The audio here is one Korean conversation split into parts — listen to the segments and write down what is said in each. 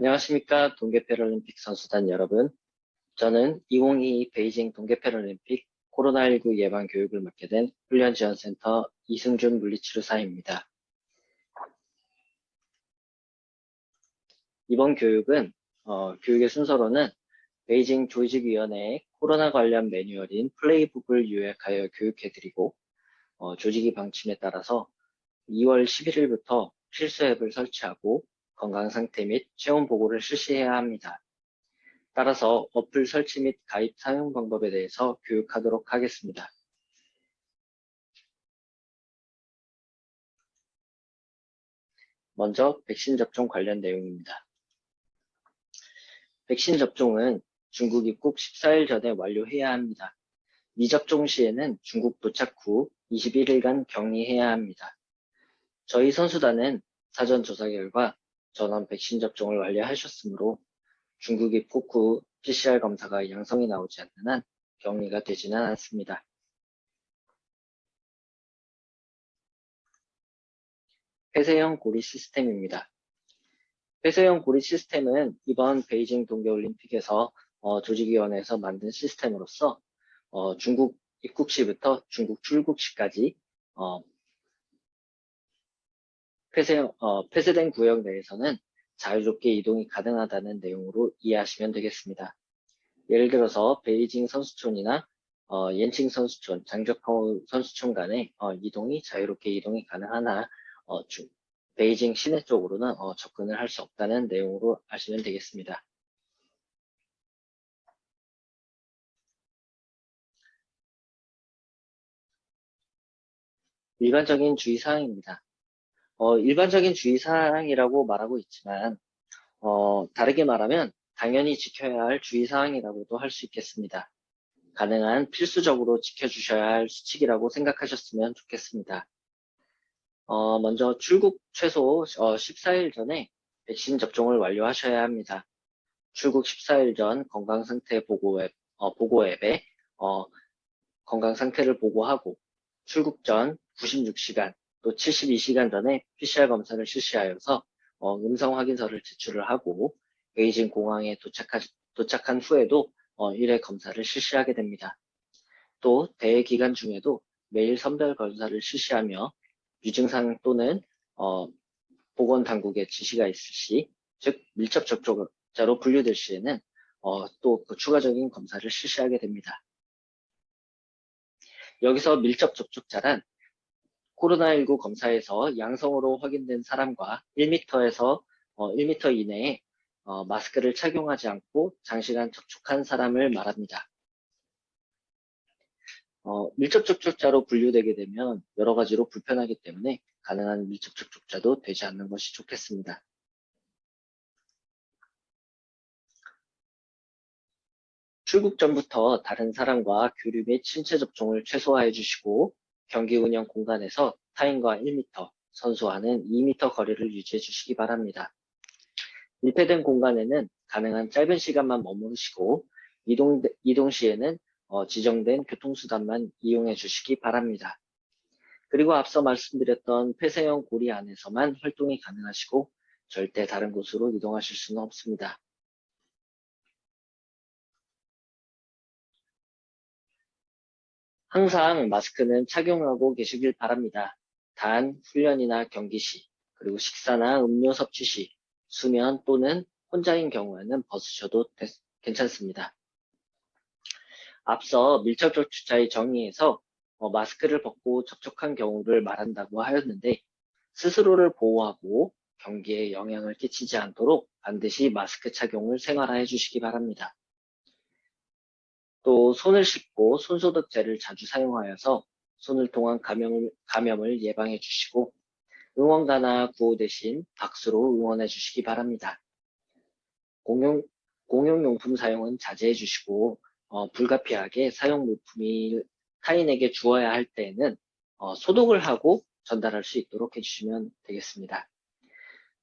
안녕하십니까. 동계패럴림픽 선수단 여러분. 저는 2022 베이징 동계패럴림픽 코로나19 예방 교육을 맡게 된 훈련지원센터 이승준 물리치료사입니다. 이번 교육은 교육의 순서로는 베이징 조직위원회의 코로나 관련 매뉴얼인 플레이북을 요약하여 교육해드리고 조직위 방침에 따라서 2월 11일부터 필수 앱을 설치하고 건강 상태 및 체온 보고를 실시해야 합니다. 따라서 어플 설치 및 가입 사용 방법에 대해서 교육하도록 하겠습니다. 먼저 백신 접종 관련 내용입니다. 백신 접종은 중국 입국 14일 전에 완료해야 합니다. 미접종 시에는 중국 도착 후 21일간 격리해야 합니다. 저희 선수단은 사전 조사 결과 전원 백신 접종을 완료하셨으므로 중국 입국 후 PCR 검사가 양성이 나오지 않는 한 격리가 되지는 않습니다. 폐쇄형 고리 시스템입니다. 폐쇄형 고리 시스템은 이번 베이징 동계올림픽에서 조직위원회에서 만든 시스템으로서 중국 입국 시부터 중국 출국 시까지 폐쇄된 구역 내에서는 자유롭게 이동이 가능하다는 내용으로 이해하시면 되겠습니다. 예를 들어서 베이징 선수촌이나 옌칭 선수촌, 장저커우 선수촌 간의 자유롭게 이동이 가능하나 베이징 시내 쪽으로는 접근을 할 수 없다는 내용으로 아시면 되겠습니다. 일반적인 주의사항입니다. 일반적인 주의사항이라고 말하고 있지만 다르게 말하면 당연히 지켜야 할 주의사항이라고도 할 수 있겠습니다. 가능한 필수적으로 지켜주셔야 할 수칙이라고 생각하셨으면 좋겠습니다. 먼저 출국 최소 14일 전에 백신 접종을 완료하셔야 합니다. 출국 14일 전 건강상태 보고 앱에 건강 상태를 보고하고 출국 전 96시간 또 72시간 전에 PCR 검사를 실시하여서 음성 확인서를 제출을 하고 베이징 공항에 도착한 후에도 1회 검사를 실시하게 됩니다. 또 대회 기간 중에도 매일 선별 검사를 실시하며 유증상 또는 보건당국의 지시가 있을 시, 즉 밀접 접촉자로 분류될 시에는 또 그 추가적인 검사를 실시하게 됩니다. 여기서 밀접 접촉자란 코로나19 검사에서 양성으로 확인된 사람과 1m에서 1m 이내에 마스크를 착용하지 않고 장시간 접촉한 사람을 말합니다. 밀접 접촉자로 분류되게 되면 여러 가지로 불편하기 때문에 가능한 밀접 접촉자도 되지 않는 것이 좋겠습니다. 출국 전부터 다른 사람과 교류 및 신체 접종을 최소화해 주시고 경기 운영 공간에서 타인과 1m, 선수와는 2m 거리를 유지해 주시기 바랍니다. 밀폐된 공간에는 가능한 짧은 시간만 머무르시고 이동 시에는 지정된 교통수단만 이용해 주시기 바랍니다. 그리고 앞서 말씀드렸던 폐쇄형 고리 안에서만 활동이 가능하시고 절대 다른 곳으로 이동하실 수는 없습니다. 항상 마스크는 착용하고 계시길 바랍니다. 단 훈련이나 경기 시, 그리고 식사나 음료 섭취 시, 수면 또는 혼자인 경우에는 벗으셔도 괜찮습니다. 앞서 밀접 접촉자의 정의에서 마스크를 벗고 접촉한 경우를 말한다고 하였는데 스스로를 보호하고 경기에 영향을 끼치지 않도록 반드시 마스크 착용을 생활화해 주시기 바랍니다. 또 손을 씻고 손소독제를 자주 사용하여서 손을 통한 감염을 예방해 주시고 응원가나 구호 대신 박수로 응원해 주시기 바랍니다. 공용용품 사용은 자제해 주시고 불가피하게 사용 물품이 타인에게 주어야 할 때에는 소독을 하고 전달할 수 있도록 해주시면 되겠습니다.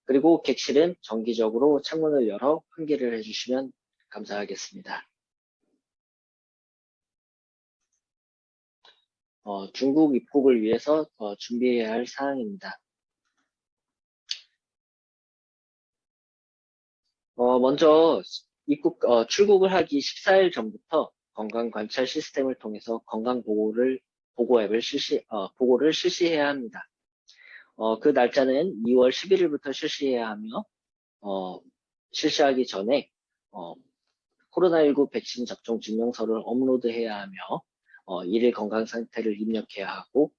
그리고 객실은 정기적으로 창문을 열어 환기를 해주시면 감사하겠습니다. 중국 입국을 위해서 준비해야 할 사항입니다. 먼저 출국을 하기 14일 전부터 건강 관찰 시스템을 통해서 건강 보고 앱을 보고를 실시해야 합니다. 그 날짜는 2월 11일부터 실시해야 하며, 실시하기 전에, 코로나19 백신 접종 증명서를 업로드해야 하며, 1일 건강 상태를 입력해야 하고,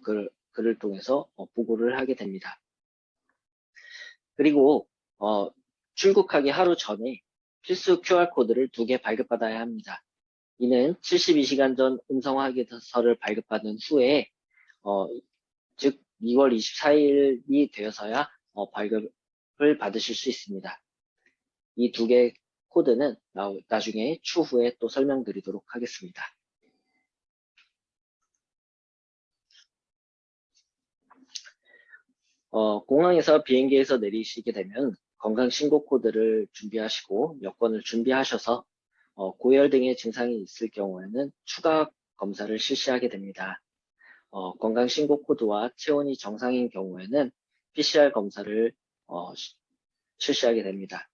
그를 통해서 보고를 하게 됩니다. 그리고, 출국하기 하루 전에 필수 QR코드를 2개 발급받아야 합니다. 이는 72시간 전 음성 확인서를 발급받은 후에, 즉 2월 24일이 되어서야 발급을 받으실 수 있습니다. 이 2개 코드는 나중에 추후에 또 설명드리도록 하겠습니다. 공항에서 비행기에서 내리시게 되면 건강신고 코드를 준비하시고 여권을 준비하셔서 고열 등의 증상이 있을 경우에는 추가 검사를 실시하게 됩니다. 건강신고 코드와 체온이 정상인 경우에는 PCR 검사를 실시하게 됩니다.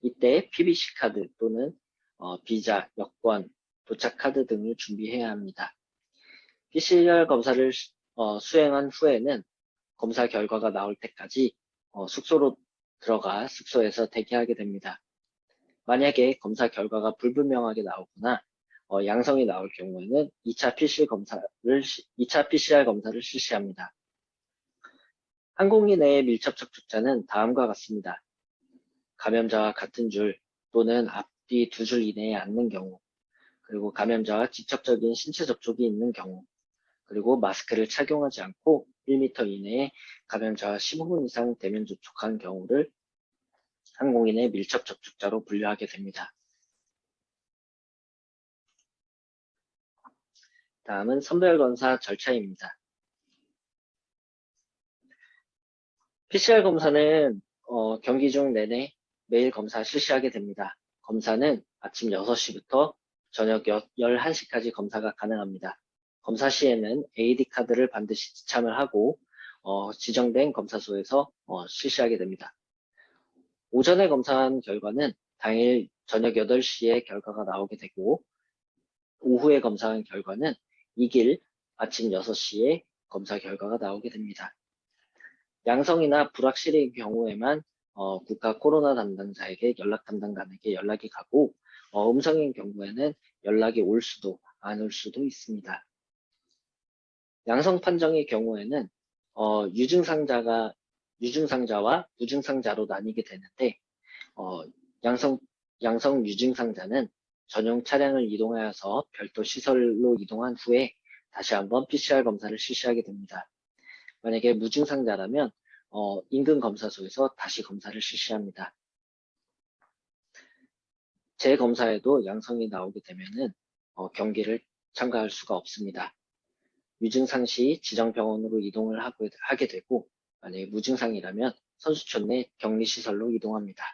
이때 PBC 카드 또는 비자, 여권, 도착 카드 등을 준비해야 합니다. PCR 검사를 수행한 후에는 검사 결과가 나올 때까지 숙소로 들어가 숙소에서 대기하게 됩니다. 만약에 검사 결과가 불분명하게 나오거나 양성이 나올 경우에는 2차 PCR 검사를 실시합니다. 항공기 내의 밀접 접촉자는 다음과 같습니다. 감염자와 같은 줄 또는 앞뒤 2줄 이내에 앉는 경우, 그리고 감염자와 직접적인 신체 접촉이 있는 경우, 그리고 마스크를 착용하지 않고 1m 이내에 감염자와 15분 이상 대면 접촉한 경우를 항공인의 밀접 접촉자로 분류하게 됩니다. 다음은 선별검사 절차입니다. PCR 검사는 경기 중 내내 매일 검사 실시하게 됩니다. 검사는 아침 6시부터 저녁 11시까지 검사가 가능합니다. 검사 시에는 AD 카드를 반드시 지참을 하고 지정된 검사소에서 실시하게 됩니다. 오전에 검사한 결과는 당일 저녁 8시에 결과가 나오게 되고 오후에 검사한 결과는 이길 아침 6시에 검사 결과가 나오게 됩니다. 양성이나 불확실의 경우에만 국가 코로나 담당자에게 연락 담당관에게 연락이 가고 음성인 경우에는 연락이 올 수도 안 올 수도 있습니다. 양성 판정의 경우에는 유증상자와 무증상자로 나뉘게 되는데 양성 유증상자는 전용 차량을 이동하여서 별도 시설로 이동한 후에 다시 한번 PCR 검사를 실시하게 됩니다. 만약에 무증상자라면 인근 검사소에서 다시 검사를 실시합니다. 재검사에도 양성이 나오게 되면은 경기를 참가할 수가 없습니다. 유증상 시 지정 병원으로 이동을 하게 되고 만약에 무증상이라면 선수촌 내 격리시설로 이동합니다.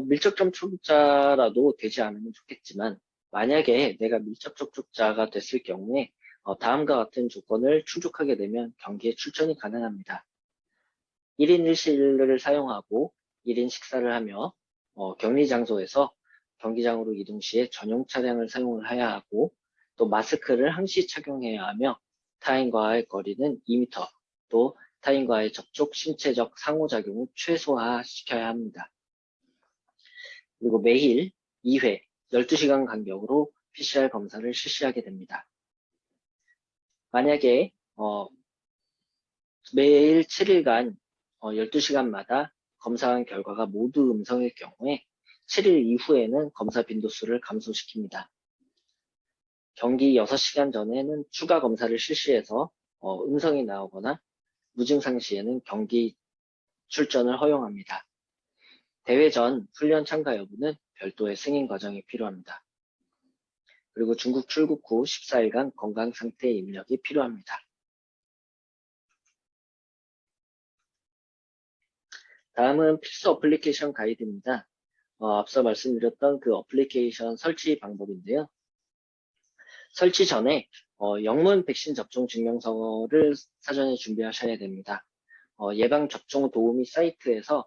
밀접 접촉자라도 되지 않으면 좋겠지만 만약에 내가 밀접 접촉자가 됐을 경우에 다음과 같은 조건을 충족하게 되면 경기에 출전이 가능합니다. 1인 1실을 사용하고 1인 식사를 하며 격리 장소에서 경기장으로 이동 시에 전용 차량을 사용을 해야 하고 또 마스크를 항시 착용해야 하며 타인과의 거리는 2m, 또 타인과의 접촉, 신체적 상호작용을 최소화시켜야 합니다. 그리고 매일 2회, 12시간 간격으로 PCR 검사를 실시하게 됩니다. 만약에 매일 7일간 12시간마다 검사한 결과가 모두 음성일 경우에 7일 이후에는 검사 빈도수를 감소시킵니다. 경기 6시간 전에는 추가 검사를 실시해서 음성이 나오거나 무증상 시에는 경기 출전을 허용합니다. 대회 전 훈련 참가 여부는 별도의 승인 과정이 필요합니다. 그리고 중국 출국 후 14일간 건강 상태 입력이 필요합니다. 다음은 필수 어플리케이션 가이드입니다. 앞서 말씀드렸던 그 어플리케이션 설치 방법인데요. 설치 전에 영문 백신 접종 증명서를 사전에 준비하셔야 됩니다. 예방접종 도우미 사이트에서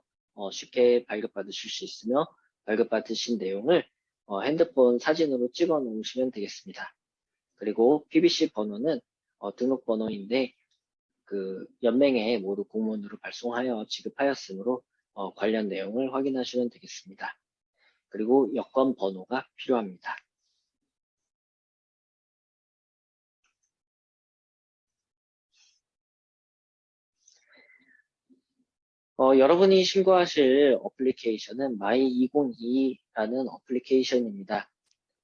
쉽게 발급받으실 수 있으며 발급받으신 내용을 핸드폰 사진으로 찍어 놓으시면 되겠습니다. 그리고 PBC 번호는 등록번호인데 그 연맹에 모두 공문으로 발송하여 지급하였으므로 관련 내용을 확인하시면 되겠습니다. 그리고 여권 번호가 필요합니다. 여러분이 신고하실 어플리케이션은 마이2022라는 어플리케이션입니다.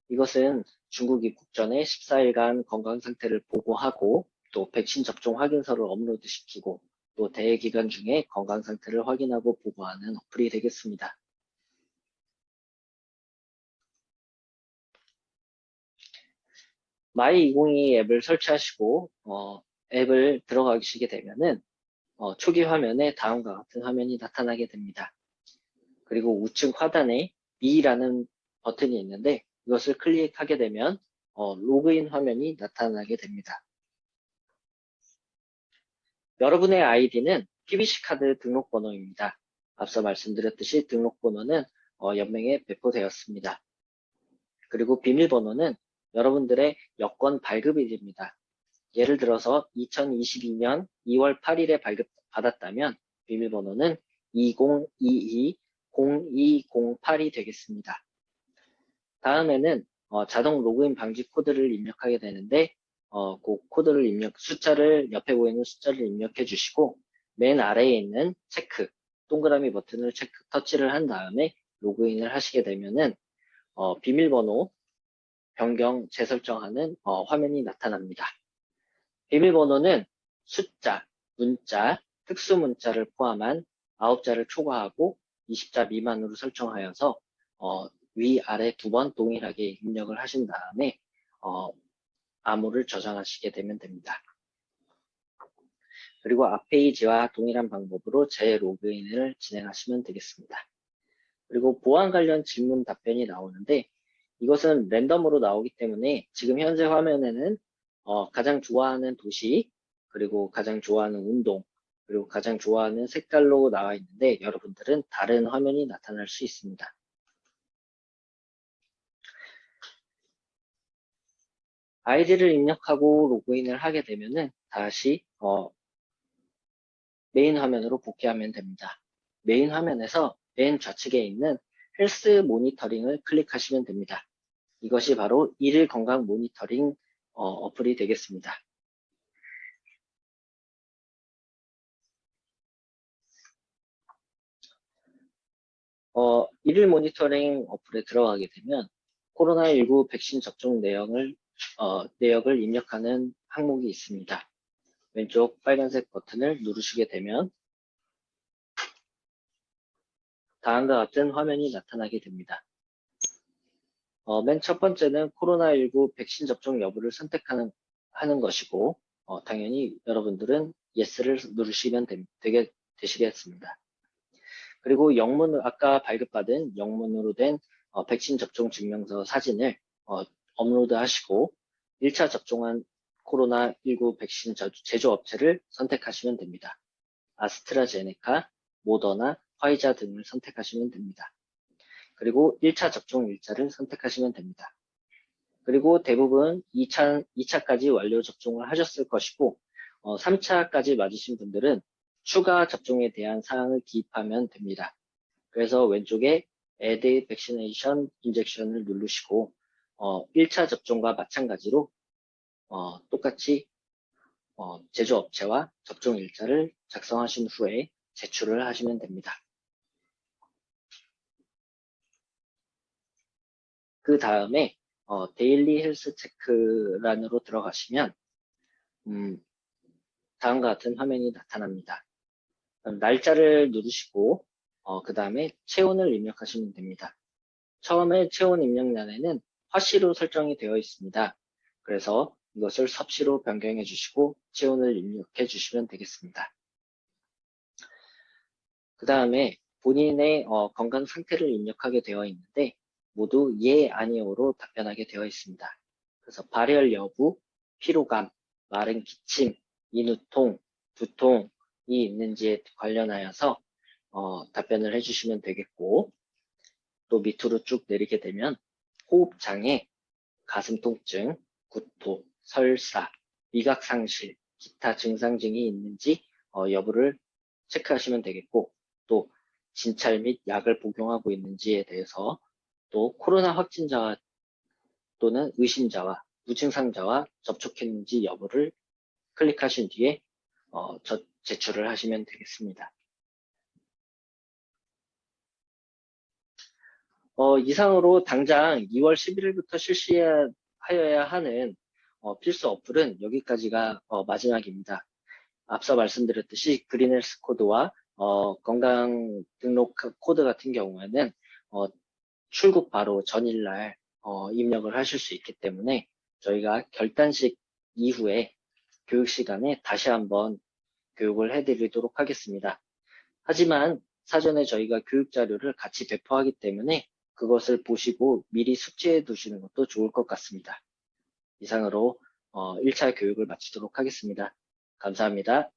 이것은 중국 입국 전에 14일간 건강 상태를 보고하고 또 백신 접종 확인서를 업로드시키고 또 대회 기간 중에 건강 상태를 확인하고 보고하는 어플이 되겠습니다. 마이2022 앱을 설치하시고 앱을 들어가시게 되면은 초기 화면에 다음과 같은 화면이 나타나게 됩니다. 그리고 우측 하단에 미라는 버튼이 있는데 이것을 클릭하게 되면 로그인 화면이 나타나게 됩니다. 여러분의 아이디는 PBC카드 등록번호입니다. 앞서 말씀드렸듯이 등록번호는 연맹에 배포되었습니다. 그리고 비밀번호는 여러분들의 여권 발급일입니다. 예를 들어서 2022년 2월 8일에 발급받았다면 비밀번호는 2022-0208이 되겠습니다. 다음에는 자동 로그인 방지 코드를 입력하게 되는데 그 코드를 숫자를 옆에 보이는 숫자를 입력해 주시고 맨 아래에 있는 체크 동그라미 버튼을 터치를 한 다음에 로그인을 하시게 되면은 비밀번호 변경 재설정하는 화면이 나타납니다. 비밀번호는 숫자, 문자, 특수문자를 포함한 9자를 초과하고 20자 미만으로 설정하여서 위아래 두 번 동일하게 입력을 하신 다음에 암호를 저장하시게 되면 됩니다. 그리고 앞 페이지와 동일한 방법으로 재로그인을 진행하시면 되겠습니다. 그리고 보안 관련 질문 답변이 나오는데 이것은 랜덤으로 나오기 때문에 지금 현재 화면에는 가장 좋아하는 도시, 그리고 가장 좋아하는 운동, 그리고 가장 좋아하는 색깔로 나와 있는데 여러분들은 다른 화면이 나타날 수 있습니다. 아이디를 입력하고 로그인을 하게 되면은 다시 메인 화면으로 복귀하면 됩니다. 메인 화면에서 맨 좌측에 있는 헬스 모니터링을 클릭하시면 됩니다. 이것이 바로 일일 건강 모니터링 어플이 되겠습니다. 일일 모니터링 어플에 들어가게 되면 코로나19 백신 접종 내역을 입력하는 항목이 있습니다. 왼쪽 빨간색 버튼을 누르시게 되면 다음과 같은 화면이 나타나게 됩니다. 맨 첫 번째는 코로나19 백신 접종 여부를 선택하는 것이고 당연히 여러분들은 Yes를 누르시면 되시겠습니다. 그리고 아까 발급받은 영문으로 된 백신 접종 증명서 사진을 업로드 하시고 1차 접종한 코로나19 백신 제조업체를 선택하시면 됩니다. 아스트라제네카, 모더나, 화이자 등을 선택하시면 됩니다. 그리고 1차 접종 일자를 선택하시면 됩니다. 그리고 대부분 2차까지 완료 접종을 하셨을 것이고 3차까지 맞으신 분들은 추가 접종에 대한 사항을 기입하면 됩니다. 그래서 왼쪽에 Add Vaccination Injection을 누르시고 1차 접종과 마찬가지로 똑같이 제조업체와 접종 일자를 작성하신 후에 제출을 하시면 됩니다. 그 다음에 데일리 헬스 체크란으로 들어가시면 다음과 같은 화면이 나타납니다. 날짜를 누르시고 그 다음에 체온을 입력하시면 됩니다. 처음에 체온 입력란에는 화씨로 설정이 되어 있습니다. 그래서 이것을 섭씨로 변경해 주시고 체온을 입력해 주시면 되겠습니다. 그 다음에 본인의 건강 상태를 입력하게 되어 있는데 모두 예, 아니오로 답변하게 되어 있습니다. 그래서 발열 여부, 피로감, 마른 기침, 인후통, 두통이 있는지에 관련하여서 답변을 해주시면 되겠고, 또 밑으로 쭉 내리게 되면 호흡장애, 가슴 통증, 구토, 설사, 미각 상실, 기타 증상 등이 있는지 여부를 체크하시면 되겠고, 또 진찰 및 약을 복용하고 있는지에 대해서, 또 코로나 확진자와 또는 의심자와 무증상자와 접촉했는지 여부를 클릭하신 뒤에 제출을 하시면 되겠습니다. 이상으로 당장 2월 11일부터 실시하여야 하는 필수 어플은 여기까지가 마지막입니다. 앞서 말씀드렸듯이 그린헬스 코드와 건강 등록 코드 같은 경우에는 출국 바로 전일날 입력을 하실 수 있기 때문에 저희가 결단식 이후에 교육 시간에 다시 한번 교육을 해드리도록 하겠습니다. 하지만 사전에 저희가 교육 자료를 같이 배포하기 때문에 그것을 보시고 미리 숙지해 두시는 것도 좋을 것 같습니다. 이상으로 1차 교육을 마치도록 하겠습니다. 감사합니다.